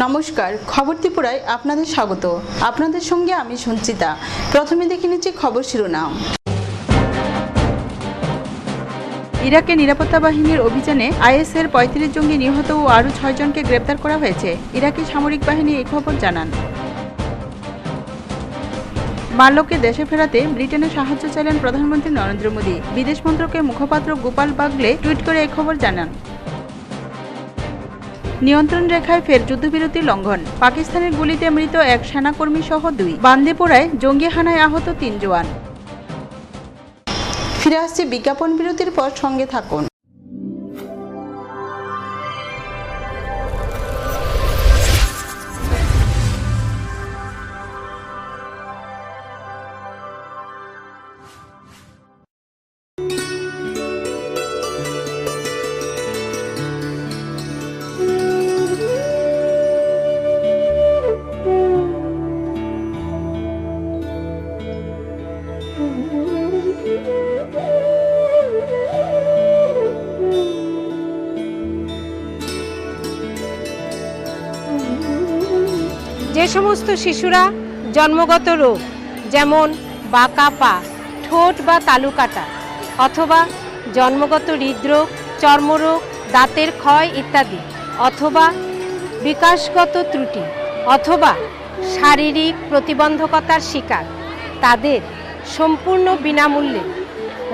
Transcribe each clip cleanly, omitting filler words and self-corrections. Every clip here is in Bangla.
নমস্কার, খবর ত্রিপুরায় আপনাদের স্বাগত। আপনাদের সঙ্গে আমি সঞ্চিতা। প্রথমে দেখে নিচ্ছি খবর শিরোনাম। ইরাকে নিরাপত্তা বাহিনীর অভিযানে আইএসের ৩৫ জঙ্গি নিহত ও আরও ৬ জনকে গ্রেপ্তার করা হয়েছে। ইরাকি সামরিক বাহিনী এই খবর জানান। মাল্যকে দেশে ফেরাতে ব্রিটেনের সাহায্য চাইলেন প্রধানমন্ত্রী নরেন্দ্র মোদী। বিদেশ মন্ত্রকের মুখপাত্র গোপাল বাগলে টুইট করে এই খবর জানান। নিয়ন্ত্রণ রেখায় ফের যুদ্ধবিরতি লঙ্ঘন। পাকিস্তানের গুলিতে মৃত এক সেনাকর্মী সহ ২। বান্দিপোরায় জঙ্গি হানায় আহত ৩ জওয়ান। ফিরে আসছে বিজ্ঞাপন বিরতির পর, সঙ্গে থাকুন। যে সমস্ত শিশুরা জন্মগত রোগ যেমন বাঁকা পা, ঠোঁট বা তালু কাটা, অথবা জন্মগত হৃদরোগ, চর্মরোগ, দাঁতের ক্ষয় ইত্যাদি, অথবা বিকাশগত ত্রুটি অথবা শারীরিক প্রতিবন্ধকতার শিকার, তাদের সম্পূর্ণ বিনামূল্যে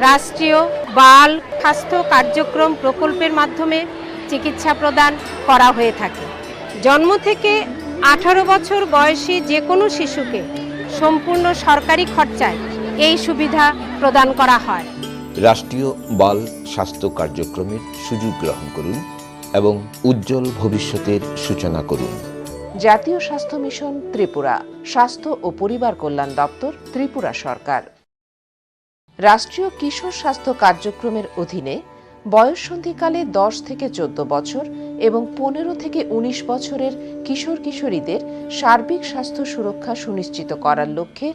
রাষ্ট্রীয় বাল স্বাস্থ্য কার্যক্রম প্রকল্পের মাধ্যমে চিকিৎসা প্রদান করা হয়ে থাকে। জন্ম থেকে 18 বছর বয়সী যে কোনো শিশুকে সম্পূর্ণ সরকারি খরচায় এই সুবিধা প্রদান করা হয়। রাষ্ট্রীয় বাল স্বাস্থ্য কার্যক্রমের সুযোগ গ্রহণ করুন এবং উজ্জ্বল ভবিষ্যতের সূচনা করুন। জাতীয় স্বাস্থ্য মিশন ত্রিপুরা, স্বাস্থ্য ও পরিবার কল্যাণ দপ্তর, ত্রিপুরা সরকার। রাষ্ট্রীয় কিশোর স্বাস্থ্য কার্যক্রমের অধীনে বয়ঃসন্ধিকালে 10 থেকে 14 বছর এবং 15 থেকে 19 বছরের কিশোর কিশোরীদের সার্বিক স্বাস্থ্য সুরক্ষা সুনিশ্চিত করার লক্ষ্যে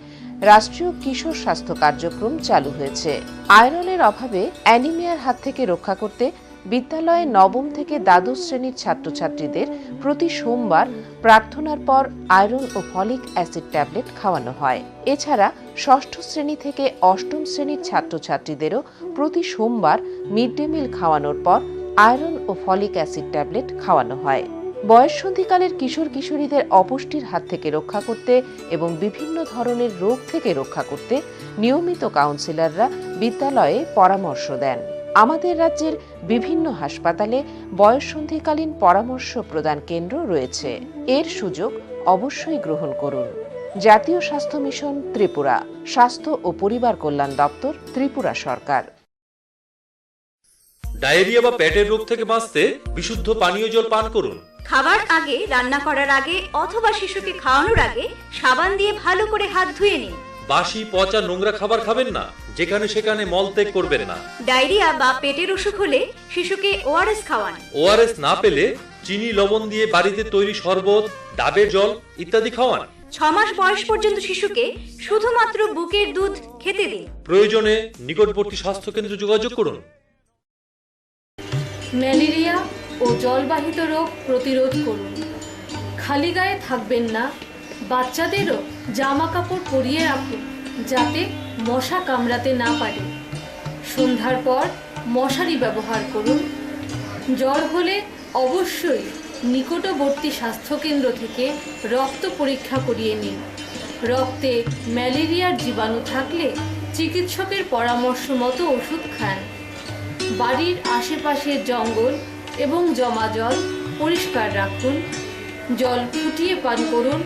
রাষ্ট্রীয় কিশোর স্বাস্থ্য কার্যক্রম চালু হয়েছে। আয়রনের অভাবে অ্যানিমিয়ার হাত থেকে রক্ষা করতে বিদ্যালয়ে নবম থেকে দ্বাদশ শ্রেণীর ছাত্রছাত্রীদের প্রতি সোমবার প্রার্থনার পর আয়রন ও ফলিক অ্যাসিড ট্যাবলেট খাওয়ানো হয়। এছাড়া ষষ্ঠ শ্রেণী থেকে অষ্টম শ্রেণীর ছাত্রছাত্রীদেরও প্রতি সোমবার মিড ডে মিল খাওয়ানোর পর আয়রন ও ফলিক অ্যাসিড ট্যাবলেট খাওয়ানো হয়। বয়ঃসন্ধিকালের কিশোর কিশোরীদের অপুষ্টির হাত থেকে রক্ষা করতে এবং বিভিন্ন ধরনের রোগ থেকে রক্ষা করতে নিয়মিত কাউন্সিলররা বিদ্যালয়ে পরামর্শ দেন। আমাদের রাজ্যের বিভিন্ন হাসপাতালে বয়ঃসন্ধিকালীন পরামর্শ প্রদান কেন্দ্র রয়েছে। এর সুযোগ অবশ্যই গ্রহণ করুন। জাতীয় স্বাস্থ্য মিশন ত্রিপুরা, স্বাস্থ্য ও পরিবার কল্যাণ দপ্তর, ত্রিপুরা সরকার। ডায়রিয়া বা পেটের রোগ থেকে বাঁচতে বিশুদ্ধ পানীয় জল পান করুন। খাবার আগে, রান্না করার আগে অথবা শিশুকে খাওয়ানোর আগে সাবান দিয়ে ভালো করে হাত ধুয়ে নিন। বাসি পচা নোংরা খাবার খাবেন না, যেখানে সেখানে মলত্যাগ করবেন না। ডায়রিয়া বা পেটের অসুখ হলে শিশুকে ওআরএস খাওয়ান। ওআরএস না পেলে চিনি লবণ দিয়ে বাড়িতে তৈরি শরবত, ডাবের জল ইত্যাদি খাওয়ান। 6 মাস বয়স পর্যন্ত শিশুকে শুধুমাত্র বুকের দুধ খেতে দিন। প্রয়োজনে নিকটবর্তী স্বাস্থ্য কেন্দ্রে যোগাযোগ করুন। ম্যালেরিয়া ও জলবাহিত রোগ প্রতিরোধ করুন। খালি গায়ে থাকবেন না। বাচ্চাদেরও জামা কাপড় পরিয়ে রাখুন যাতে মশা কামড়াতে না পারে। সন্ধ্যার পর মশারি ব্যবহার করুন। জ্বর হলে অবশ্যই নিকটবর্তী স্বাস্থ্যকেন্দ্র থেকে রক্ত পরীক্ষা করিয়ে নিন। রক্তে ম্যালেরিয়ার জীবাণু থাকলে চিকিৎসকের পরামর্শ মতো ওষুধ খান। বাড়ির আশেপাশের জঙ্গল এবং জমা জল পরিষ্কার রাখুন। জল ফুটিয়ে পান করুন।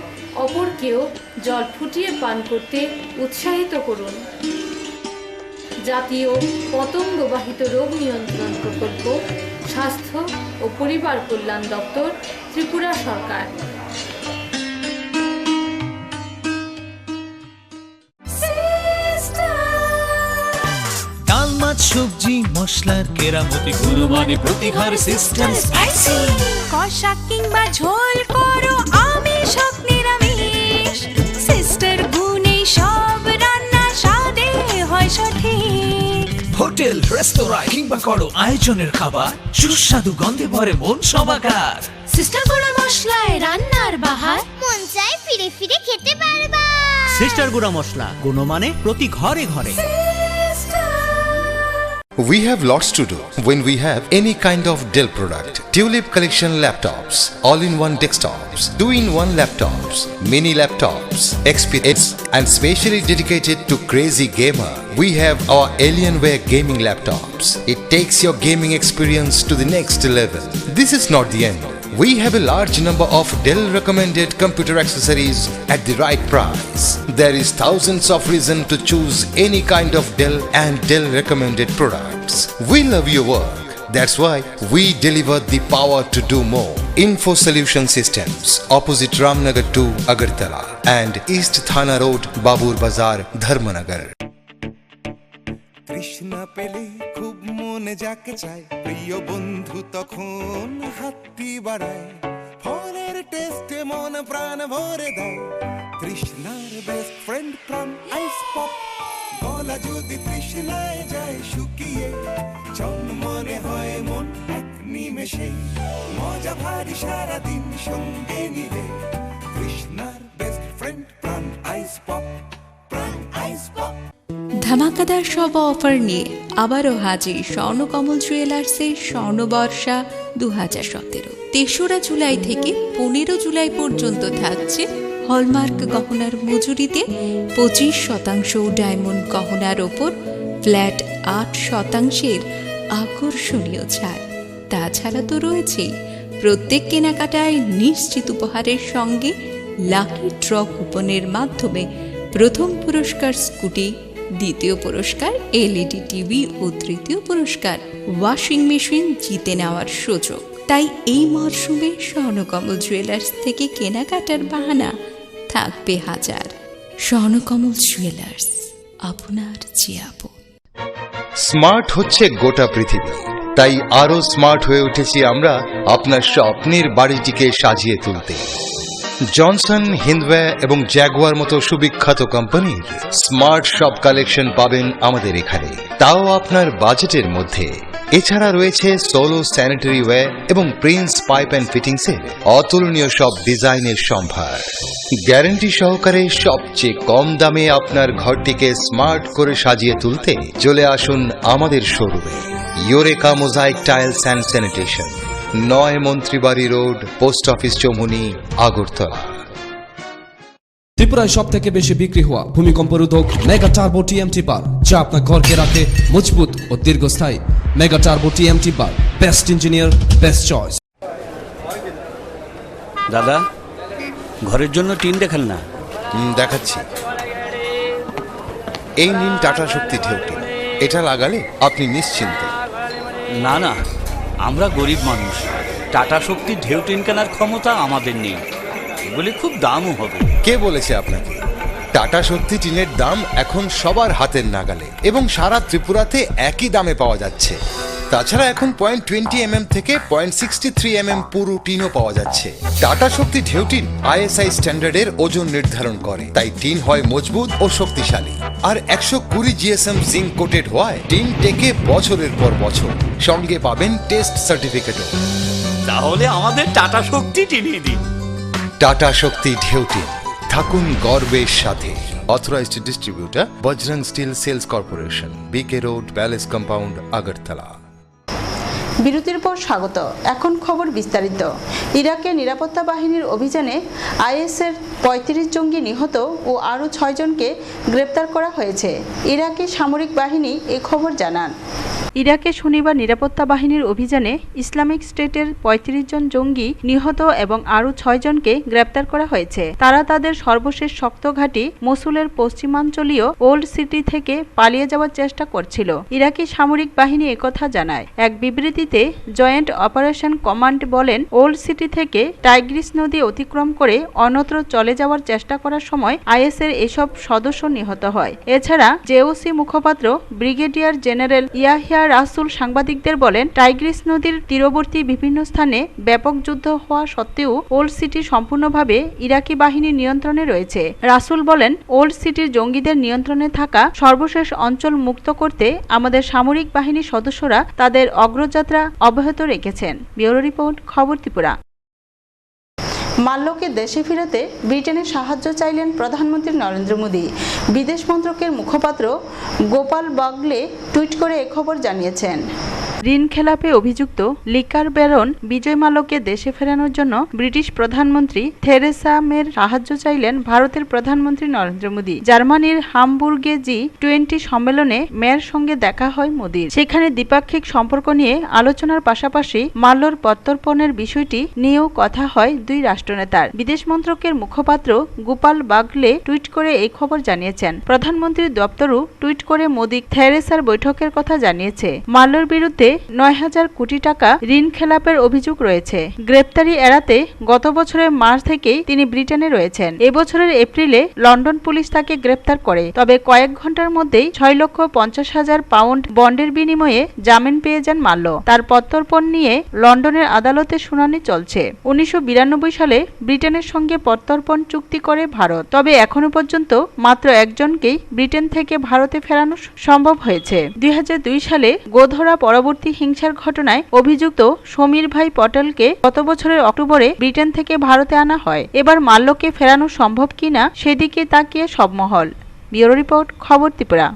অপরকেও জল ফুটিয়ে পান করতে উৎসাহিত করুন। জাতীয় পতঙ্গবাহিত রোগ নিয়ন্ত্রণ প্রকল্প, স্বাস্থ্য ও পরিবার কল্যাণ দপ্তর, ত্রিপুরা সরকার। ডাল মাছ সবজি মশলার কেরামতি গুণমানে প্রতিঘার সিস্টেম স্পাইসি। কষা কিংবা ঝোল করো আমিষ হোক নিরামিষ, সিস্টার গুণে সব রান্না স্বাদে হয় সঠিক। হোটেল রেস্তোরাঁ কিংবা করো আয়োজনের খাবার, সুস্বাদু গন্ধে ভরে মন সবাকার। সিস্টার গুঁড়া মশলায় রান্নার বাহার মন চায় ফিরে ফিরে খেতে পারবা। সিস্টার গুঁড়া মশলা, গুণমানে প্রতি ঘরে ঘরে। We have lots to do when we have any kind of Dell product. Tulip collection laptops, all-in-one desktops, 2-in-1 laptops, mini laptops, XPS, and specially dedicated to crazy gamer. We have our Alienware gaming laptops. It takes your gaming experience to the next level. This is not the end. We have a large number of Dell recommended computer accessories at the right price. There is thousands of reasons to choose any kind of Dell and Dell recommended products. We love your work. That's why we deliver the power to do more. Info Solution Systems, opposite Ramnagar 2, Agartala, and East Thana Road, Babur Bazar, Dharmanagar. Krishna পেলে খুব মনে যাকে চায়, প্রিয় বন্ধু তখন হাতটি বাড়ায়, ফলের টেস্টে মন প্রাণ ভরে দেয়। তৃষ্ণার বেস্ট ফ্রেন্ড প্রাণ আইস পপ, গলা যদি তৃষ্ণায় যায় শুকিয়ে, মনে হয় মন এক নিমেষে, মজা ভারী সারাদিন সঙ্গে নিলে। তৃষ্ণার বেস্ট ফ্রেন্ড প্রাণ আইস পপ, প্রাণ আইস পপ। ধামাকাদার সব অফার নিয়ে আবারও হাজির স্বর্ণকমল জুয়েলার্সের স্বর্ণবর্ষা 2017। 3রা জুলাই থেকে 15 জুলাই পর্যন্ত থাকছে হলমার্ক গহনার মজুরিতে 25% ডায়মন্ড গহনার ওপর ফ্ল্যাট 8% আকর্ষণীয় ছাড়। তাছাড়া তো রয়েছেই প্রত্যেক কেনাকাটায় নিশ্চিত উপহারের সঙ্গে লাকি ড্র কুপনের মাধ্যমে প্রথম পুরস্কার স্কুটি, দ্বিতীয় পুরস্কার এলইডি টিভি ও তৃতীয় পুরস্কার ওয়াশিং মেশিন জিতে নেওয়ার সুযোগ। তাই এই মরশুমে স্বর্ণকমল জুয়েলার্স থেকে কেনাকাটার বাহানা থাকবে হাজার। স্বর্ণকমল জুয়েলার্স, আপনার জিয়াপো। স্মার্ট হচ্ছে গোটা পৃথিবী, তাই আরো স্মার্ট হয়ে উঠেছি আমরা আপনার স্বপ্নের বাড়িটিকে সাজিয়ে তুলতে। জনসন, হিন্দওয়্যার এবং জ্যাগুয়ার মতো সুবিখ্যাত কোম্পানির স্মার্ট সব কালেকশন পাবেন আমাদের এখানে, তাও আপনার বাজেটের মধ্যে। এছাড়া রয়েছে সোলো স্যানিটারি ওয়্যার এবং প্রিন্স পাইপ অ্যান্ড ফিটিংসের অতুলনীয় সব ডিজাইনের সম্ভার। গ্যারান্টি সহকারে সবচেয়ে কম দামে আপনার ঘরটিকে স্মার্ট করে সাজিয়ে তুলতে চলে আসুন আমাদের শোরুমে। Eureka mosaic tiles and sanitation, 9 Mantribari road, post office Choumuhani, Agartala. ত্রিপুরায় সব থেকে বেশি বিক্রি হওয়া ভূমিকম্প রোধক মেগা টার্বো টিএমটি বার, যা আপনার ঘরকে রাখে মজবুত ও দীর্ঘস্থায়ী। মেগা টার্বো টিএমটি বার, বেস্ট ইঞ্জিনিয়ার, বেস্ট চয়েস। দাদা, ঘরের জন্য টিন দেখান না। দেখাচ্ছি। এই নিন টাটা শক্তি ঢেউ টিন, এটা লাগালে আপনি নিশ্চিন্ত। না না, আমরা গরিব মানুষ, টাটা শক্তির ঢেউ টিন কেনার ক্ষমতা আমাদের নেই, এগুলি খুব দামও হবে। কে বলেছে আপনাকে? টাটা শক্তি টিনের দাম এখন সবার হাতের নাগালে এবং সারা ত্রিপুরাতে একই দামে পাওয়া যাচ্ছে। তাছাড়া এখন 0.20 থেকে 0.63 পুরো টিনও পাওয়া যাচ্ছে। টাটা শক্তি ঢেউ টিন ISI স্ট্যান্ডার্ডের ওজন নির্ধারণ করে, তাই টিন হয় মজবুত ও শক্তিশালী। আর 120 GSM জিঙ্ক কোটেড হওয়ায় টিন টেকে বছরের পর বছর। সঙ্গে পাবেন টেস্ট সার্টিফিকেটও। তাহলে আমাদের টাটা শক্তি টিনিয়ে দিন। টাটা শক্তি ঢেউ টিন, থাকুন গর্বের সাথে। Authorised distributor Bajrang steel sales corporation, BK road, palace compound, Agartala. বিরতির পর স্বাগত। এখন খবর বিস্তারিত। ইরাকে নিরাপত্তা বাহিনীর অভিযানে আইএসের 35 জঙ্গি নিহত ও আরও 6 জনকে গ্রেপ্তার করা হয়েছে। ইরাকি সামরিক বাহিনী এ খবর জানান। ইরাকে শনিবার নিরাপত্তা বাহিনীর অভিযানে ইসলামিক স্টেটের 35 জন জঙ্গি নিহত এবং আরও 6 জনকে গ্রেপ্তার করা হয়েছে। তারা তাদের সর্বশেষ শক্ত ঘাঁটি মসুলের পশ্চিমাঞ্চলীয় ওল্ড সিটি থেকে পালিয়ে যাওয়ার চেষ্টা করছিল। ইরাকি সামরিক বাহিনী একথা জানায়। এক বিবৃতিতে জয়েন্ট অপারেশন কমান্ড বলেন, ওল্ড সিটি থেকে টাইগ্রিস নদী অতিক্রম করে অন্যত্র চলে যাওয়ার চেষ্টা করার সময় আইএসের এসব সদস্য নিহত হয়। এছাড়া জেওসি মুখপাত্র ব্রিগেডিয়ার জেনারেল ইয়াহিয়া রাসুল সাংবাদিকদের বলেন, টাইগ্রিস নদীর তীরবর্তী বিভিন্ন স্থানে ব্যাপক যুদ্ধ হওয়া সত্ত্বেও ওল্ড সিটি সম্পূর্ণভাবে ইরাকি বাহিনীর নিয়ন্ত্রণে রয়েছে। রাসুল বলেন, ওল্ড সিটির জঙ্গিদের নিয়ন্ত্রণে থাকা সর্বশেষ অঞ্চল মুক্ত করতে আমাদের সামরিক বাহিনীর সদস্যরা তাদের অগ্রযাত্রা অব্যাহত রেখেছেন। ব্যুরো রিপোর্ট, খবর ত্রিপুরা। মাল্যকে দেশে ফেরাতে ব্রিটেনের সাহায্য চাইলেন প্রধানমন্ত্রী নরেন্দ্র মোদী। বিদেশ মন্ত্রকের মুখপাত্র গোপাল বাগলে টুইট করে এ খবর জানিয়েছেন। ঋণ খেলাপে অভিযুক্ত লিকার ব্যারন বিজয় মাল্যকে দেশে ফেরানোর জন্য ব্রিটিশ প্রধানমন্ত্রী থেরেসা মের সাহায্য চাইলেন ভারতের প্রধানমন্ত্রী নরেন্দ্র মোদী। জার্মানির হামবুর্গে G20 সম্মেলনে মেয়ের সঙ্গে দেখা হয় মোদীর। সেখানে দ্বিপাক্ষিক সম্পর্ক নিয়ে আলোচনার পাশাপাশি মাল্যর প্রত্যর্পণের বিষয়টি নিয়েও কথা হয় দুই রাষ্ট্রনেতার। বিদেশ মন্ত্রকের মুখপাত্র গোপাল বাগলে টুইট করে এই খবর জানিয়েছেন। প্রধানমন্ত্রীর দপ্তরও টুইট করে মোদী থেরেসার বৈঠকের কথা জানিয়েছে। মাল্যর বিরুদ্ধে 9,000 কোটি টাকা ঋণ খেলাপের অভিযোগ রয়েছে। গ্রেপ্তারি এড়াতে গত বছরের মার্চ থেকেই তিনি ব্রিটেনে রয়েছেন। এবছরের এপ্রিলে লন্ডন পুলিশ তাকে গ্রেপ্তার করে, তবে কয়েক ঘন্টার মধ্যেই 6,50,000 পাউন্ড বন্ডের বিনিময়ে জামিন পেয়ে যান মাল্য। তার প্রত্যর্পণ নিয়ে লন্ডনের আদালতে শুনানি চলছে। 1992 সালে ব্রিটেনের সঙ্গে প্রত্যর্পণ চুক্তি করে ভারত, তবে এখনো পর্যন্ত মাত্র একজনকেই ব্রিটেন থেকে ভারতে ফেরানো সম্ভব হয়েছে। 2002 সালে গোধরা পরবর্তী হিংসার ঘটনায় অভিযুক্ত সমীর ভাই পটেলকে গত বছরের অক্টোবরে ব্রিটেন থেকে ভারতে আনা হয়। এবার মাল্যকে ফেরানো সম্ভব কিনা সেদিকে তাকিয়ে সব মহল। ব্যুরো রিপোর্ট, খবর ত্রিপুরা।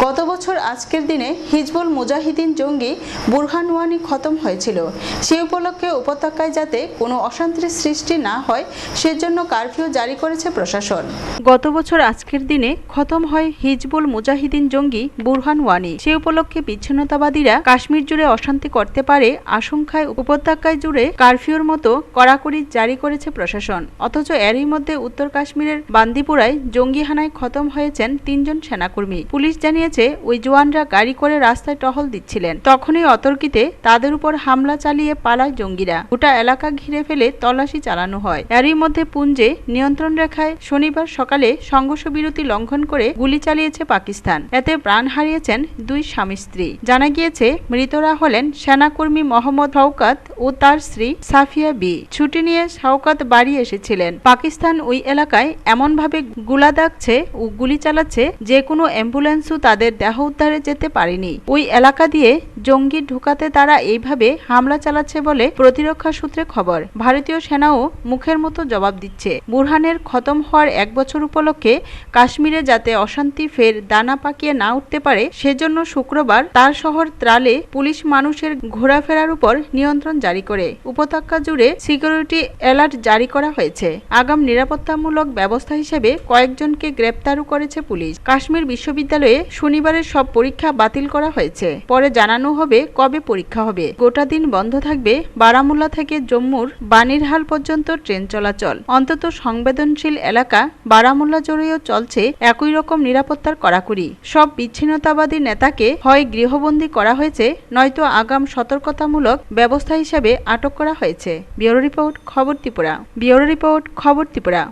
গত বছর আজকের দিনে হিজবুল মুজাহিদিন জঙ্গি বুরহান ওয়ানি খতম হয়েছিল। সে উপলক্ষে উপত্যকায় যাতে কোনো অশান্তির সৃষ্টি না হয় সেজন্য কারফিউ জারি করেছে প্রশাসন। গত বছর আজকের দিনে খতম হয় হিজবুল মুজাহিদিন জঙ্গি বুরহান ওয়ানি। সে উপলক্ষে বিচ্ছিন্নতাবাদীরা কাশ্মীর জুড়ে অশান্তি করতে পারে আশঙ্কায় উপত্যকায় জুড়ে কারফিউর মতো কড়াকড়ি জারি করেছে প্রশাসন। অথচ এরই মধ্যে উত্তর কাশ্মীরের বান্দিপুরায় জঙ্গি হানায় খতম হয়েছেন 3 জন সেনাকর্মী। পুলিশ জানিয়েছে ওই জওয়ানরা গাড়ি করে রাস্তায় টহল দিচ্ছিলেন, তখনই অতর্কিতে তাদের উপর হামলা চালিয়ে পালায় জঙ্গিরা। গোটা এলাকা ঘিরে ফেলে তল্লাশি চালানো হয়। এরই মধ্যে পুঞ্জে নিয়ন্ত্রণ রেখায় শনিবার সকালে সংঘর্ষ বিরতি লঙ্ঘন করে গুলি চালিয়েছে পাকিস্তান। এতে প্রাণ হারিয়েছেন 2 স্বামী স্ত্রী। জানা গিয়েছে মৃতরা হলেন সেনাকর্মী মোহাম্মদ শওকত ও তার স্ত্রী সাফিয়া বি। ছুটি নিয়ে শওকত বাড়ি এসেছিলেন। পাকিস্তান ওই এলাকায় এমনভাবে গুলা দাগছে ও গুলি চালাচ্ছে যে কোনো অ্যাম্বুলেন্সও তাদের দেহ উদ্ধারে যেতে পারেনি। ওই এলাকা দিয়ে জঙ্গি ঢুকাতে তারা এইভাবে হামলা চালাচ্ছে বলে প্রতিরক্ষা সূত্রে খবর। ভারতীয় সেনাও মুখের মতো জবাব দিচ্ছে। বুরহানের খতম হওয়ার 1 বছর উপলক্ষে কাশ্মীরে যাতে অশান্তি ফের দানা পাকিয়ে না উঠতে পারে সেজন্য শুক্রবার তার শহর ত্রালে পুলিশ মানুষের ঘোরাফেরার উপর নিয়ন্ত্রণ জারি করে উপত্যকা জুড়ে সিকিউরিটি অ্যালার্ট জারি করা হয়েছে। আগাম নিরাপত্তামূলক ব্যবস্থা হিসেবে কয়েকজনকে গ্রেপ্তারও করেছে পুলিশ। কাশ্মীর বিশ্ববিদ্যালয়ে শনিবারের সব পরীক্ষা বাতিল করা হয়েছে। পরে জানানো হবে কবে পরীক্ষা হবে। গোটা দিন বন্ধ থাকবে বারামুল্লা থেকে জম্মুর বানিরহাল পর্যন্ত ট্রেন চলাচল। অন্তত সংবেদনশীল এলাকা বারামুল্লা জুড়েও চলছে একই রকম নিরাপত্তার কড়াকড়ি। সব বিচ্ছিন্নতাবাদী নেতাকে হয় গৃহবন্দী করা হয়েছে, নয়তো আগাম সতর্কতামূলক ব্যবস্থা হিসেবে আটক করা হয়েছে। ব্যুরো রিপোর্ট, খবর ত্রিপুরা। ব্যুরো রিপোর্ট, খবর ত্রিপুরা।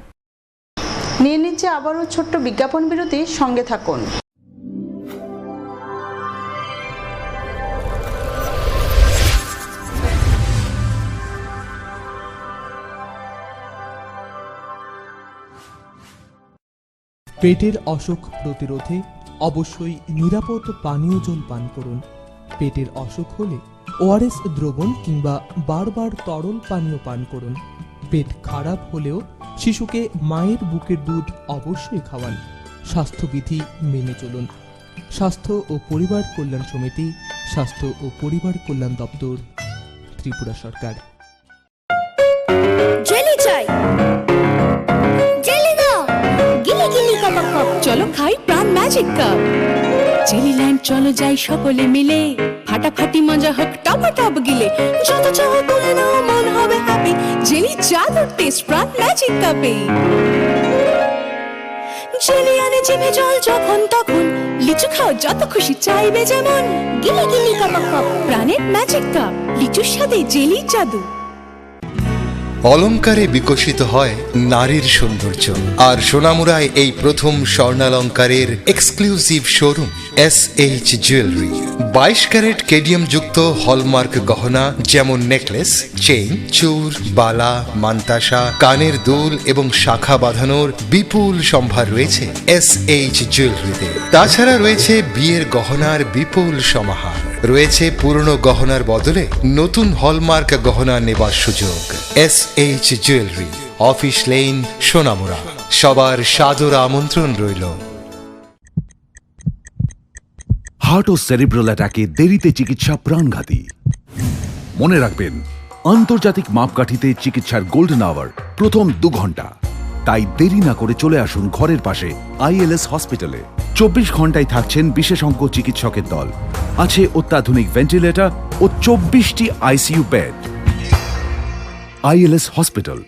নিয়ে নিচ্ছে আবারও ছোট্ট বিজ্ঞাপন বিরতি, সঙ্গে থাকুন। পেটের অসুখ প্রতিরোধে অবশ্যই নিরাপদ পানীয় জল পান করুন। পেটের অসুখ হলে ওআরএস দ্রবণ কিংবা বারবার তরল পানীয় পান করুন। পেট খারাপ হলেও শিশুকে মায়ের বুকের দুধ অবশ্যই খাওয়ান। স্বাস্থ্যবিধি মেনে চলুন। স্বাস্থ্য ও পরিবার কল্যাণ সমিতি, স্বাস্থ্য ও পরিবার কল্যাণ দপ্তর, ত্রিপুরা সরকার। জেলি চাই, জেলি দাও, গিলি গিলি কাপ কাপ, চলো খাই প্রাণ ম্যাজিক কাপ। জেলি ল্যান্ড চলো যাই সকলে মিলে, ফাটাফাটি মজা হোক টপ টপ গিলে, যত চাও করে নাও মন হবে হ্যাপি। জেলি জাদুর টেস্ট প্রাণ ম্যাজিক কাপে। জেলি আনে জিভে জল যখন তখন, লিচু খাও যত খুশি চাইবে যেমন। গিলি গিলি কাপ কাপ, প্রাণের ম্যাজিক কাপ, লিচুর সাথে জেলি জাদু। অলংকারে বিকশিত হয় নারীর সৌন্দর্য, আর সোনামুড়ায় এই প্রথম স্বর্ণালঙ্কারের exclusive showroom SH jewellery. 22 carat cadmium যুক্ত হলমার্ক গহনা যেমন নেকলেস, চেইন, চূড়, বালা, মান্তাসা, কানের দুল এবং শাখা বাঁধানোর বিপুল সম্ভার রয়েছে SH জুয়েলারিতে। তাছাড়া রয়েছে বিয়ের গহনার বিপুল সমাহার। রয়েছে পুরনো গহনার বদলে নতুন হলমার্ক গহনা নেবার সুযোগ। SH jewellery, office lane, Sonamura. সবার সাদর আমন্ত্রণ রইল। হার্ট ও সেরিব্রাল অ্যাটাকে দেরিতে চিকিৎসা প্রাণঘাতী। মনে রাখবেন, আন্তর্জাতিক মাপকাঠিতে চিকিৎসার গোল্ডেন আওয়ার প্রথম 2 ঘন্টা। তাই দেরি না করে চলে আসুন ঘরের পাশে ILS হসপিটালে। 24 ঘন্টায় থাকছেন বিশেষজ্ঞ চিকিৎসকের দল। আছে অত্যাধুনিক ভেন্টিলেটর ও 24টি ICU বেড। ILS হসপিটাল,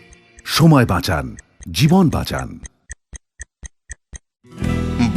সময় বাঁচান, জীবন বাঁচান।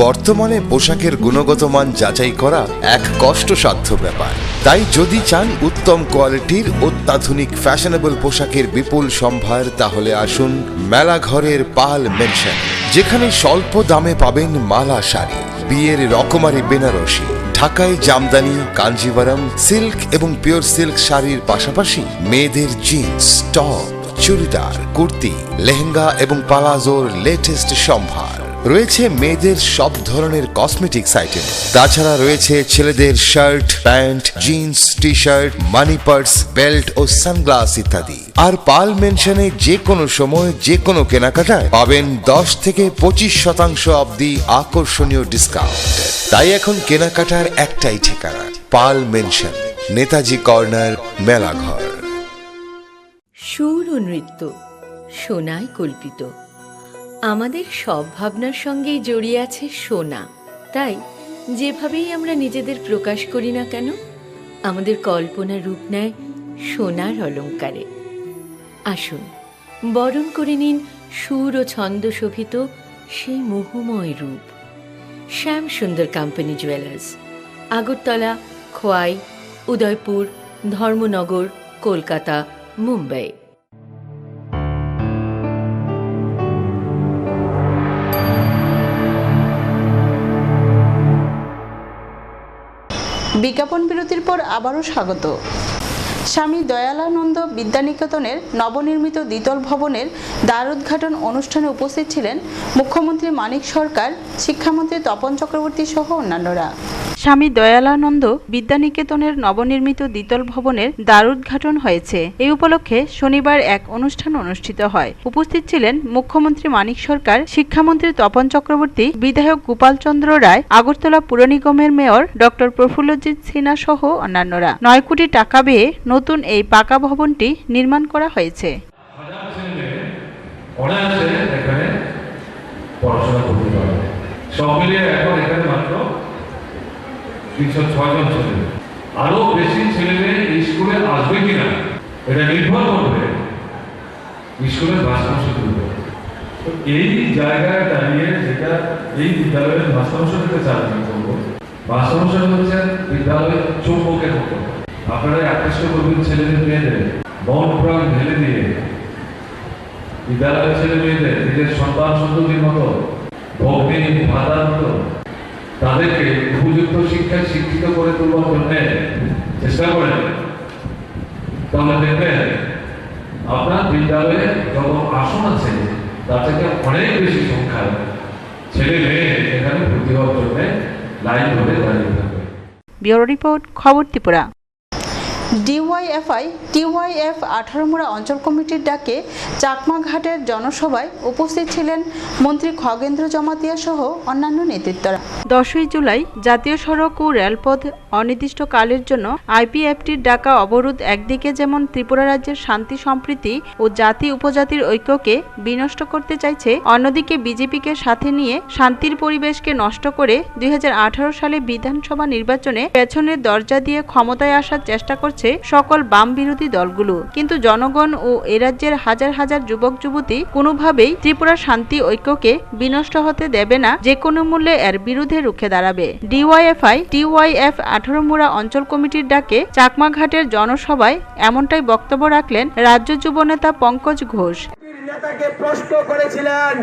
বর্তমানে পোশাকের গুণগত মান যাচাই করা এক কষ্টসাধ্য ব্যাপার। তাই যদি চান উত্তম কোয়ালিটির অত্যাধুনিক ফ্যাশনেবল পোশাকের বিপুল সম্ভার, তাহলে আসুন মেলাঘরের পাল মেনশন, যেখানে স্বল্প দামে পাবেন মালা শাড়ি, বিয়ের রকমারি বেনারসি, ঢাকায় জামদানি, কাঞ্জিভারম, সিল্ক এবং পিওর সিল্ক শাড়ির পাশাপাশি মেয়েদের জিন্স, টপ, চুড়িদার, কুর্তি, লেহেঙ্গা এবং পালাজোর লেটেস্ট সম্ভার। রয়েছে মেয়েদের সব ধরনের কসমেটিক্স আইটেম। তাছাড়া রয়েছে ছেলেদের shirt, pant, jeans, T shirt, money purse, belt ও সানগ্লাস ইত্যাদি। আর পাল মেনশনে যে কোনো সময় যে কোনো কেনাকাটায় পাবেন 10 থেকে 25% অবধি আকর্ষণীয় ডিসকাউন্ট। তাই এখন কেনাকাটার একটাই ঠিকানা, পাল মেনশন, নেতাজি কর্নার, মেলাঘর। সুর ও নৃত্য সোনায় কল্পিত। আমাদের সব ভাবনার সঙ্গেই জড়িয়ে আছে সোনা। তাই যেভাবেই আমরা নিজেদের প্রকাশ করি না কেন, আমাদের কল্পনা রূপ নেয় সোনার অলঙ্কারে। আসুন বরণ করে নিন সুর ও ছন্দ শোভিত সেই মোহময় রূপ। শ্যাম সুন্দর কোম্পানি জুয়েলার্স, আগরতলা, খোয়াই, উদয়পুর, ধর্মনগর, কলকাতা, মুম্বাই। বিজ্ঞাপন বিরতির পর আবারও স্বাগত। স্বামী দয়ালানন্দ বিদ্যানিকেতনের নবনির্মিত দ্বিতল ভবনের দ্বার উদ্ঘাটন অনুষ্ঠানে উপস্থিত ছিলেন মুখ্যমন্ত্রী মানিক সরকার, শিক্ষামন্ত্রী তপন চক্রবর্তী সহ অন্যান্যরা। স্বামী দয়ালানন্দ বিদ্যানিকেতনের নবনির্মিত দ্বিতল ভবনের দ্বার উদ্ঘাটন হয়েছে। এই উপলক্ষে শনিবার এক অনুষ্ঠান অনুষ্ঠিত হয়। উপস্থিত ছিলেন মুখ্যমন্ত্রী মানিক সরকার, শিক্ষামন্ত্রী তপন চক্রবর্তী, বিধায়ক গোপাল চন্দ্র রায়, আগরতলা পুর নিগমের মেয়র ডক্টর প্রফুল্লজিৎ সিনহা সহ অন্যান্যরা। 9 কোটি টাকা ব্যয়ে নতুন এই পাকা ভবনটি নির্মাণ করা হয়েছে। তিনশো 6 জন ছেলে, আরো বেশি ছেলেমেয়ে স্কুলে আসবে কিনা এটা নির্ভর করবে স্কুলের মাস্টারমশাইদের উপর। এই জায়গায় দাঁড়িয়ে যেটা এই বিদ্যালয়ের মাস্টারমশাইদেরকে চালনা করবো, মাস্টারমশাই হচ্ছেন বিদ্যালয়ের চৌম্বকের মতো। আপনারা আকৃষ্ট করবেন ছেলেদের মেয়েদের, মন প্রাণ ঢেলে দিয়ে বিদ্যালয়ের ছেলে মেয়েদের নিজের সন্তান সন্ততির মতো, ভগ্নী ভাতার মতো তাদেরকে উপযুক্ত শিক্ষায় শিক্ষিত করে তোলার জন্য চেষ্টা করেন। তাহলে দেখবেন আপনার বিদ্যালয়ে যত আসন আছে তার থেকে অনেক বেশি সংখ্যায় ছেলে মেয়ে এখানে ভর্তি হওয়ার জন্য লাইন ধরে দাঁড়িয়ে থাকবে। ব্যুরো রিপোর্ট, খবর ত্রিপুরা। TYF 18 মুড়া অঞ্চল কমিটির ডাকে চাকমাঘাটের জনসভায় উপস্থিত ছিলেন মন্ত্রী খগেন্দ্র জমাতিয়া সহ অন্যান্য নেতৃত্বরা। 10ই জুলাই জাতীয় সড়ক ও রেলপথ অনির্দিষ্টকালের জন্য IPFটির ডাকা অবরোধ একদিকে যেমন ত্রিপুরা রাজ্যের শান্তি সম্প্রীতি ও জাতি উপজাতির ঐক্যকে বিনষ্ট করতে চাইছে, অন্যদিকে বিজেপিকে সাথে নিয়ে শান্তির পরিবেশকে নষ্ট করে 2018 সালে বিধানসভা নির্বাচনে পেছনের দরজা দিয়ে ক্ষমতায় আসার চেষ্টা করছে সকল বাম বিরোধী দলগুলো। কিন্তু জনগণ ও এ রাজ্যের হাজার হাজার যুবক যুবতী কোনোভাবেই ত্রিপুরা শান্তি ঐক্যকে বিনষ্ট হতে দেবে না, যে কোনো মূল্যে এর বিরুদ্ধে রুখে দাঁড়াবে। TYF 18 মুড়া অঞ্চল কমিটির ডাকে চাকমাঘাটের জনসভায় এমনটাই বক্তব্য রাখলেন রাজ্য যুব নেতা পঙ্কজ ঘোষ। নেতাকে প্রশ্ন করেছিলেন,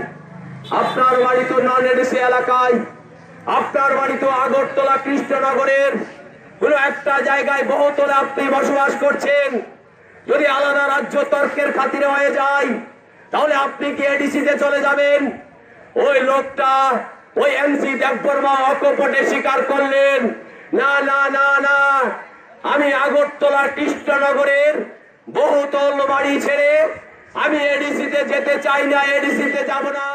আপনার বাড়ি তো নন এডিসি এলাকায়, আপনার বাড়ি তো আগরতলা কৃষ্ণনগরের কোন একটা জায়গায় বহুতলে আপনি বসবাস করছেন। যদি আলাদা রাজ্য তর্কের খাতিরে হয়ে যায় তাহলে আপনি কি এডিসিতে চলে যাবেন? ওই লোকটা, ওই MC দেববর্মা অকপটে স্বীকার করলেন না না না না, আমি আগরতলা কৃষ্ণনগরের বহুতল বাড়ি ছেড়ে আমি এডিসিতে যেতে চাই না, এডিসিতে যাব না।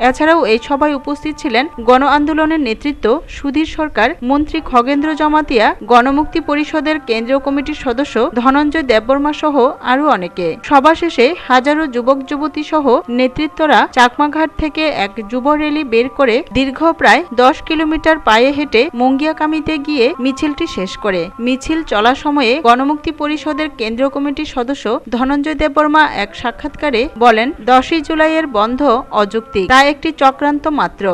এছাড়াও এই সভায় উপস্থিত ছিলেন গণ আন্দোলনের নেতৃত্ব সুধীর সরকার, মন্ত্রী খগেন্দ্র জমাতিয়া, গণমুক্তি পরিষদের কেন্দ্রীয় কমিটির সদস্য ধনঞ্জয় দেববর্মা সহ আরো অনেকে। সভা শেষে হাজারো যুবক যুবতী সহ নেতৃত্বরা চাকমাঘাট থেকে এক যুব র্যালি বের করে দীর্ঘ প্রায় 10 কিলোমিটার পায়ে হেঁটে মুঙ্গিয়াকামিতে গিয়ে মিছিলটি শেষ করে। মিছিল চলার সময়ে গণমুক্তি পরিষদের কেন্দ্রীয় কমিটির সদস্য ধনঞ্জয় দেববর্মা এক সাক্ষাৎকারে বলেন, 10ই জুলাইয়ের বন্ধ অযৌক্তিক, তা একটি চক্রান্ত মাত্র।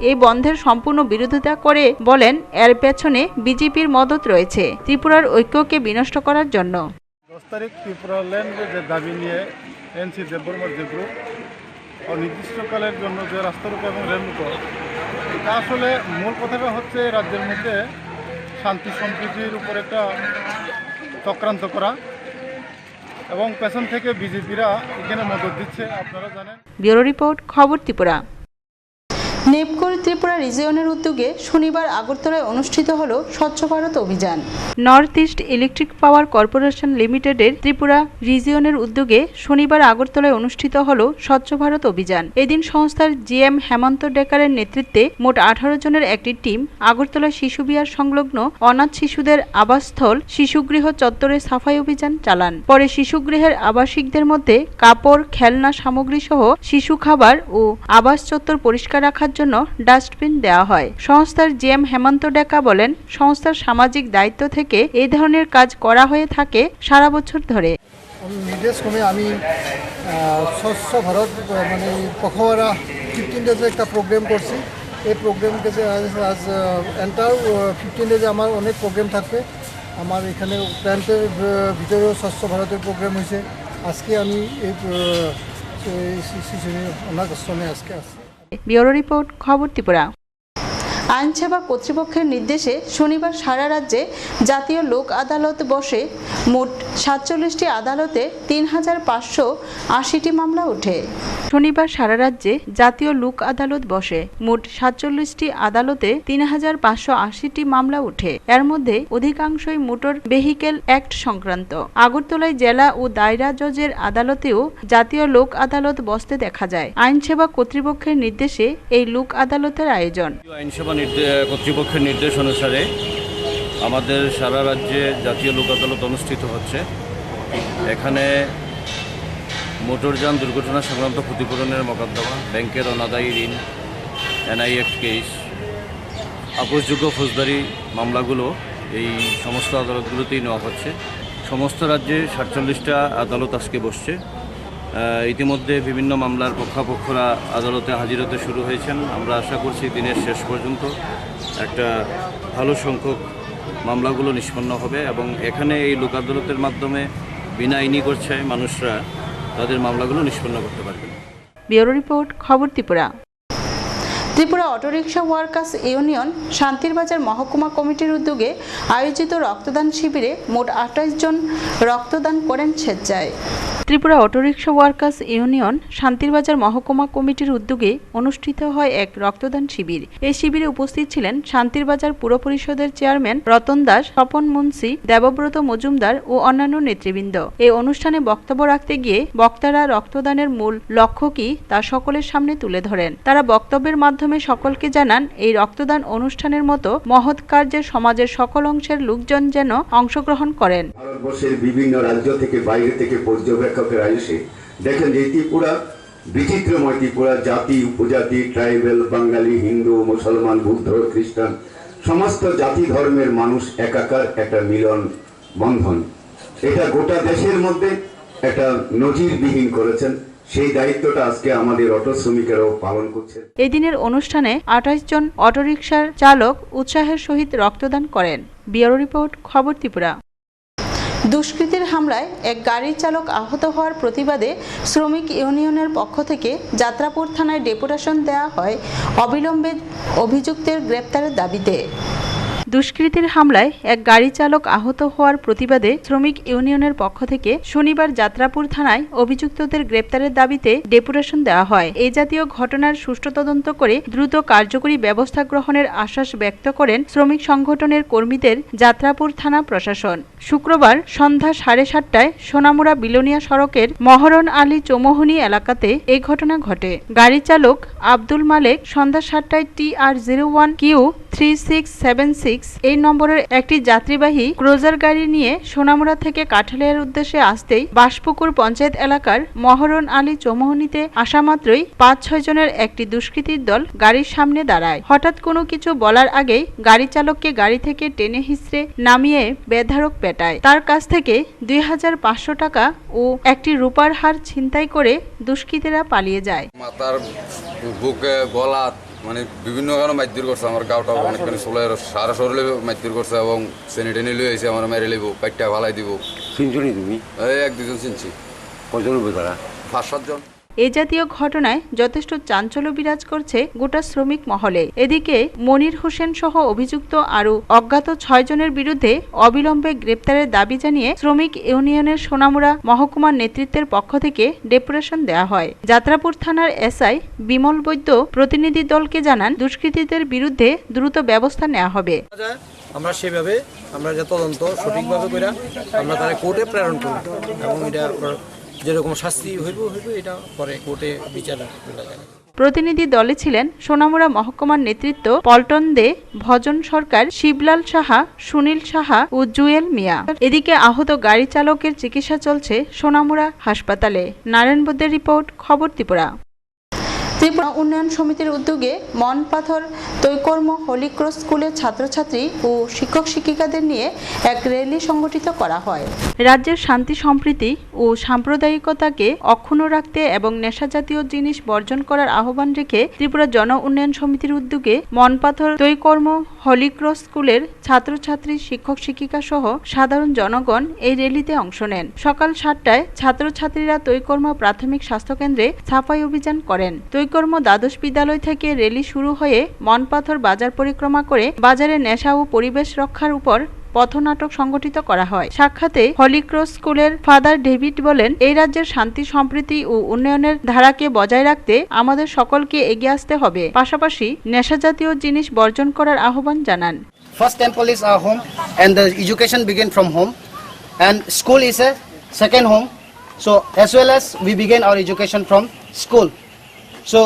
এই বন্ধের সম্পূর্ণ বিরোধিতা করে বলেন, এর পেছনে বিজেপির মদত রয়েছে ত্রিপুরার ঐক্যকে বিনষ্ট করার জন্য। 10 তারিখ ত্রিপুরা ল্যান্ডের যে দাবি নিয়ে এনসি দেববর্মার যে গ্রুপ অনির্দিষ্টকালের জন্য যে রাস্তা রোকো এবং রেল রোকো, এটা আসলে মূল কথাটা হচ্ছে রাজ্যের মধ্যে শান্তি সম্প্রীতির উপর একটা চক্রান্ত করা এবং পেছন থেকে বিজেপিরা এখানে মদত দিচ্ছে, আপনারা জানেন। ব্যুরো রিপোর্ট, খবর ত্রিপুরা। নেপকোর ত্রিপুরা রিজিয়নের উদ্যোগে শনিবার আগরতলায় অনুষ্ঠিত হল স্বচ্ছ ভারত অভিযান। North east electric power corporation লিমিটেডের ত্রিপুরা রিজিয়নের উদ্যোগে শনিবার আগরতলায় অনুষ্ঠিত হল স্বচ্ছ ভারত অভিযান। এদিন সংস্থার জিএম হেমন্ত ডেকারের নেতৃত্বে মোট 18 জনের একটি টিম আগরতলা শিশু বিহার সংলগ্ন অনাথ শিশুদের আবাসস্থল শিশুগৃহ চত্বরে সাফাই অভিযান চালান। পরে শিশুগৃহের আবাসিকদের মধ্যে কাপড়, খেলনা সামগ্রী সহ শিশু খাবার ও আবাস চত্বর পরিষ্কার রাখার জন্য ডাস্টবিন দেওয়া হয়। সংস্থার জিএম হেমন্ত ডেকা বলেন, সংস্থার সামাজিক দায়িত্ব থেকে এই ধরনের কাজ করা হয়ে থাকে সারা বছর ধরে। নির্দেশ ক্রমে আমি স্বচ্ছ ভারত মানে পখওয়ারা 15 ডেজে একটা প্রোগ্রাম করছি। এই প্রোগ্রামকে আজ এন্টার 15 ডেজে আমার অনেক প্রোগ্রাম থাকবে। আমার এখানে প্ল্যান্টের ভিতরেও স্বচ্ছ ভারতের প্রোগ্রাম হয়েছে। আজকে আমি এই শিশু অনাথ আশ্রমে আজকে আসছি। ব্যুরো রিপোর্ট, খবর ত্রিপুরা। আইনসেবা কর্তৃপক্ষের নির্দেশে শনিবার সারা রাজ্যে জাতীয় লোক আদালত বসে। মোট 47টি আদালতে 3580টি মামলা ওঠে। শনিবার সারা রাজ্যে জাতীয় লোক আদালত বসে। মোট 47টি আদালতে 3580টি মামলা ওঠে। এর মধ্যে অধিকাংশই মোটর ভেহিকেল অ্যাক্ট সংক্রান্ত। আগরতলায় জেলা ও দায়রা জজের আদালতেও জাতীয় লোক আদালত বসতে দেখা যায়। আইনসেবা কর্তৃপক্ষের নির্দেশে এই লোক আদালতের আয়োজন। আইনসেবা কর্তৃপক্ষের নির্দেশ অনুসারে আমাদের সারা রাজ্যে জাতীয় লোক আদালত অনুষ্ঠিত হচ্ছে। এখানে মোটরযান দুর্ঘটনা সংক্রান্ত ক্ষতিপূরণের মোকদ্দমা, ব্যাংকের অনাদায়ী ঋণ, এনআই অ্যাক্ট কেস, আপোষযোগ্য ফৌজদারি মামলাগুলো এই সমস্ত আদালতগুলোতেই নেওয়া হচ্ছে। সমস্ত রাজ্যে 47টা আদালত আজকে বসছে। ইতিমধ্যে বিভিন্ন মামলার পক্ষাপক্ষরা আদালতে হাজির হতে শুরু হয়েছেন। আমরা আশা করছি দিনের শেষ পর্যন্ত একটা ভালো সংখ্যক মামলাগুলো নিষ্পন্ন হবে এবং এখানে এই লোক আদালতের মাধ্যমে বিনা আইনি খরচায় মানুষরা তাদের মামলাগুলো নিষ্পন্ন করতে পারবেন। ব্যুরো রিপোর্ট, খবর Tripura. Tripura auto rickshaw workers union Shantirbazar মহকুমা কমিটির উদ্যোগে আয়োজিত রক্তদান শিবিরে মোট 28 জন রক্তদান করেন স্বেচ্ছায়। Tripura auto rickshaw workers union Shantirbazar মহকুমা কমিটির উদ্যোগে অনুষ্ঠিত হয় এক রক্তদান শিবির। এই শিবিরে উপস্থিত ছিলেন শান্তিরবাজার পুর পরিষদের চেয়ারম্যান রতন দাস, স্বপন মুন্সি, দেবব্রত মজুমদার ও অন্যান্য নেতৃবৃন্দ। এই অনুষ্ঠানে বক্তব্য রাখতে গিয়ে বক্তারা রক্তদানের মূল লক্ষ্য কি তা সকলের সামনে তুলে ধরেন। তারা বক্তব্যের মাধ্যমে সকলকে জানান, এই রক্তদান অনুষ্ঠানের মতো মহৎ কার্যে সমাজের সকল অংশের লোকজন যেন অংশগ্রহণ করেন। ভারতবর্ষের বিভিন্ন রাজ্য থেকে বাইরে থেকে পর্যবেক্ষকেরা এসে দেখেন যে ত্রিপুরা বিচিত্রময়, ত্রিপুরা জাতি উপজাতি, ট্রাইবেল, বাঙালি, হিন্দু, মুসলমান, বুদ্ধ, খ্রিস্টান সমস্ত জাতি ধর্মের মানুষ একাকার একটা মিলন বন্ধন। এটা গোটা দেশের মধ্যে একটা নজিরবিহীন করেছেন। সেই দায়িত্বটা আজকে আমাদের অটো শ্রমিকেরাও পালন করছে। এই দিনের অনুষ্ঠানে 28 জন অটোরিকশার চালক উৎসাহের সহিত রক্তদান করেন। ব্যুরো রিপোর্ট, খবর ত্রিপুরা। দুষ্কৃতীর হামলায় এক গাড়ির চালক আহত হওয়ার প্রতিবাদে শ্রমিক ইউনিয়নের পক্ষ থেকে যাত্রাপুর থানায় ডেপুটেশন দেওয়া হয় অবিলম্বে অভিযুক্তের গ্রেপ্তারের দাবিতে। দুষ্কৃতীর হামলায় এক গাড়ি চালক আহত হওয়ার প্রতিবাদে শ্রমিক ইউনিয়নের পক্ষ থেকে শনিবার যাত্রাপুর থানায় অভিযুক্তদের গ্রেপ্তারের দাবিতে ডেপুটেশন দেওয়া হয়। এই জাতীয় ঘটনার সুষ্ঠু তদন্ত করে দ্রুত কার্যকরী ব্যবস্থা গ্রহণের আশ্বাস ব্যক্ত করেন শ্রমিক সংগঠনের কর্মীদের যাত্রাপুর থানা প্রশাসন। শুক্রবার সন্ধ্যা 7:30টায় সোনামুড়া বিলোনিয়া সড়কের মহরণ আলী চৌমুহনী এলাকাতে এই ঘটনা ঘটে। গাড়ি চালক আব্দুল মালেক সন্ধ্যা 7টায় TR01Q3676 এই নম্বরের একটি যাত্রীবাহী ক্রুজার গাড়ি নিয়ে সোনামুড়া থেকে কাঠালিয়ার উদ্দেশ্যে আসতেই বাসপুকুর পঞ্চায়েত এলাকার মহরণ আলী চৌমুহনীতে আসা মাত্রই 5-6 জনের একটি দুষ্কৃতীর দল গাড়ির সামনে দাঁড়ায়। হঠাৎ কোনো কিছু বলার আগেই গাড়ি চালককে গাড়ি থেকে টেনে হিঁচড়ে নামিয়ে বেধড়ক পেটায়। তার কাছ থেকে 2500 টাকা ও একটি রূপার হার ছিনতাই করে দুষ্কৃতীরা পালিয়ে যায়। মাথার বুকে গলা মানে বিভিন্ন কারণে মারধর করছে, আমার গাওটা অনেকখানি চুলের সারা শরীরে মারধর করছে এবং চেনি টেনে লিয়ে এসে আমার মেরে লিব, পাইটা ফালাই দিব। চিনছনি তুমি? এই 1-2 জন চিনছি। কজন হবে তারা? 5-7 জন। এ জাতীয় ঘটনায় যথেষ্ট চাঞ্চল্য বিরাজ করছে গোটা শ্রমিক মহলে। এদিকে মনির হোসেন সহ অভিযুক্ত আরও অজ্ঞাত 6 জনের বিরুদ্ধে অবিলম্বে গ্রেপ্তারের দাবি জানিয়ে শ্রমিক ইউনিয়নের সোনামুড়া মহকুমার নেতৃত্বের পক্ষ থেকে ডেপুটেশন দেওয়া হয়। যাত্রাপুর থানার এসআই বিমল বৈদ্য প্রতিনিধি দলকে জানান, দুষ্কৃতীদের বিরুদ্ধে দ্রুত ব্যবস্থা নেওয়া হবে। আমরা সেভাবে আমরা যে তদন্ত সঠিকভাবে করে আমরা তারা কোর্টে প্রেরণ করি এবং এটা যেরকম শাস্তি হইব এটা পরে কোর্টে বিচার করা যায়। প্রতিনিধি দলে ছিলেন সোনামুড়া মহকুমার নেতৃত্ব পল্টন দে, ভজন সরকার, শিবলাল সাহা, সুনীল সাহা ও জুয়েল মিয়া। এদিকে আহত গাড়ি চালকের চিকিৎসা চলছে সোনামুড়া হাসপাতালে। নারায়ণ বৈদ্যের রিপোর্ট, খবর ত্রিপুরা। ত্রিপুরা উন্নয়ন সমিতির উদ্যোগে মনপাথর তৈকর্ম হোলি ক্রস স্কুলের ছাত্রছাত্রী ও শিক্ষক শিক্ষিকাদের নিয়ে এক র্যালি সংগঠিত করা হয়। রাজ্যের শান্তি সম্প্রীতি ও সাম্প্রদায়িকতাকে অক্ষুণ্ণ রাখতে এবং নেশাজাতীয় জিনিস বর্জন করার আহ্বান রেখে ত্রিপুরা জন উন্নয়ন সমিতির উদ্যোগে মনপাথর তৈকর্ম হোলি ক্রস স্কুলের ছাত্রছাত্রী, শিক্ষক শিক্ষিকা সহ সাধারণ জনগণ এই র্যালিতে অংশ নেন। সকাল 7টায় ছাত্রছাত্রীরা তৈকর্ম প্রাথমিক স্বাস্থ্যকেন্দ্রে সাফাই অভিযান করেন। তৈকর্ম দ্বাদশ বিদ্যালয় থেকে র্যালি শুরু হয়ে মনপাথর বাজার পরিক্রমা করে বাজারে নেশা ও পরিবেশ রক্ষার উপর পথনাটক সংগঠিত করা হয়। সাক্ষাতে হোলি ক্রস স্কুলের ফাদার ডেভিড বলেন, এই রাজ্যের শান্তি সম্প্রীতি ও উন্নয়নের ধারাকে বজায় রাখতে আমাদের সকলকে এগিয়ে আসতে হবে। পাশাপাশি নেশাজাতীয় জিনিস বর্জন করার আহ্বান জানান। First temple is our home and the education begin from home and school is a second home. So as well as we begin our education from school. So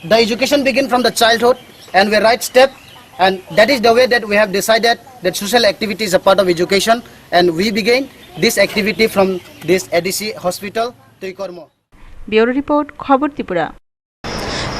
the education begin from the childhood and we right step, and that is the way that we have decided that social activity is a part of education, and we begin this activity from this ADC hospital Trikormo. Bureau report, খবর ত্রিপুরা।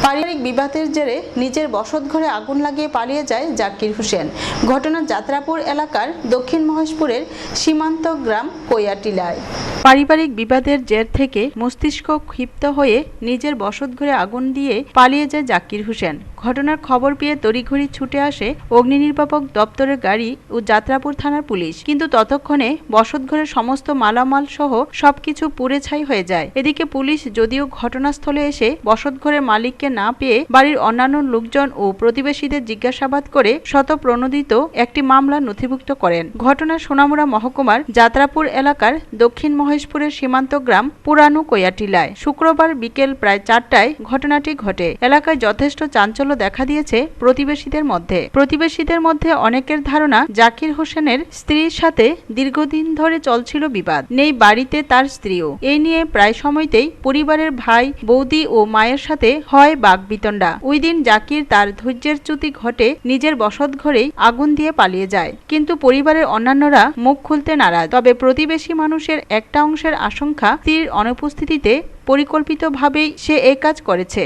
পারিবারিক বিবাদের জেরে নিজের বসতঘরে আগুন লাগিয়ে পালিয়ে যায় জাকির হোসেন। ঘটনা যাত্রাপুর এলাকার দক্ষিণ মহেশপুরের সীমান্ত গ্রাম কৈয়াটিলায়। পারিবারিক বিবাদের জের থেকে মস্তিষ্ক ক্ষিপ্ত হয়ে নিজের বসতঘরে আগুন দিয়ে পালিয়ে যায় জাকির হোসেন। ঘটনার খবর পেয়ে তড়িঘড়ি ছুটে আসে অগ্নি নির্বাপক দপ্তরের গাড়ি ও যাত্রাপুর থানার পুলিশ, কিন্তু ততক্ষণে বসতঘরের সমস্ত মালামাল সহ সবকিছু পুড়ে ছাই হয়ে যায়। এদিকে পুলিশ যদিও ঘটনাস্থলে এসে বসতঘরের মালিককে না পেয়ে বাড়ির অন্যান্য লোকজন ও প্রতিবেশীদের জিজ্ঞাসাবাদ করে স্বতঃপ্রণোদিত একটি মামলা নথিভুক্ত করেন। ঘটনা সোনামুড়া মহকুমার যাত্রাপুর এলাকার দক্ষিণ মহেশপুরের সীমান্ত গ্রাম পুরানো কৈয়াটিলায়। শুক্রবার বিকেল প্রায় 4টায় ঘটনাটি ঘটে। এলাকায় যথেষ্ট চাঞ্চল্য দেখা দিয়েছে প্রতিবেশীদের মধ্যে অনেকের ধারণা জাকির হোসেনের স্ত্রীর সাথে দীর্ঘদিন ধরে চলছিল বিবাদ, নেই বাড়িতে তার স্ত্রীও। এই নিয়ে প্রায় সময়তেই পরিবারের ভাই, বৌদি ও মায়ের সাথে হয় বাকবিতণ্ডা। ওই দিন জাকির তার ধৈর্যের চ্যুতি ঘটে নিজের বসতঘরেই আগুন দিয়ে পালিয়ে যায়, কিন্তু পরিবারের অন্যান্যরা মুখ খুলতে নারাজ। তবে প্রতিবেশী মানুষের একটা অংশের আশঙ্কা স্ত্রীর অনুপস্থিতিতে পরিকল্পিতভাবেই সে এই কাজ করেছে।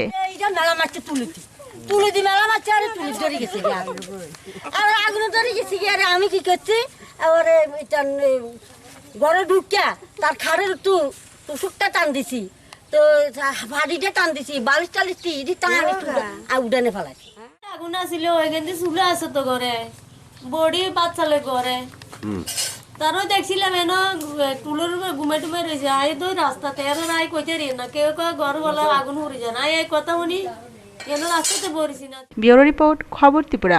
তুলে দি মেলা মাছ আর তুলে ধরে গেছে আর আগুন ধরে গেছে আর আমি কি করছি এবারে ঘরে ঢুকিয়া তার খাড়ের টুসুকটা টান দিছি, তো ভাড়িটা টান দিছি, বালিশ টালিশ টান উডানে ফেলাইছি। আগুন আসিল ওইখান চুলে আছে তো ঘরে, বড়ি বাচ্চালে ঘরে তারও দেখছিলাম এন টুলোর ঘুমে টুমে রয়েছে। আই তো রাস্তাতে আর আই কইতে রে না, কেউ কেউ ঘর বলা আগুন হরে যায় না, এই কথা শুনি। ব্যুরো রিপোর্ট, খবর ত্রিপুরা।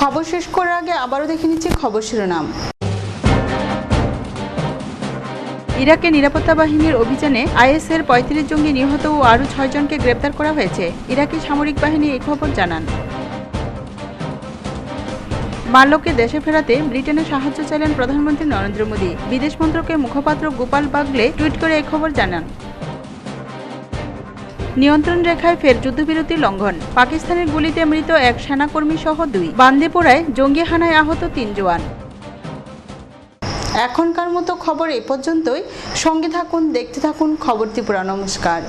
খবর শেষ করার আগে আবারও দেখে নিচ্ছি খবর শিরোনাম। ইরাকে নিরাপত্তা বাহিনীর অভিযানে আইএসের ৩৫ জঙ্গি নিহত ও আরও ৬ জনকে গ্রেপ্তার করা হয়েছে। ইরাকি সামরিক বাহিনী এই খবর জানান। মাল্যকে দেশে ফেরাতে ব্রিটেনের সাহায্য চাইলেন প্রধানমন্ত্রী নরেন্দ্র মোদী। বিদেশ মন্ত্রকের মুখপাত্র গোপাল বাগলে টুইট করে এই খবর জানান। নিয়ন্ত্রণ রেখায় ফের যুদ্ধবিরতি লঙ্ঘন, পাকিস্তানের গুলিতে মৃত এক সেনাকর্মী সহ ২। বান্দিপোরায় জঙ্গি হানায় আহত ৩ জওয়ান। এখনকার মতো খবর এই পর্যন্তই। সঙ্গে থাকুন, দেখতে থাকুন খবর ত্রিপুরা। নমস্কার।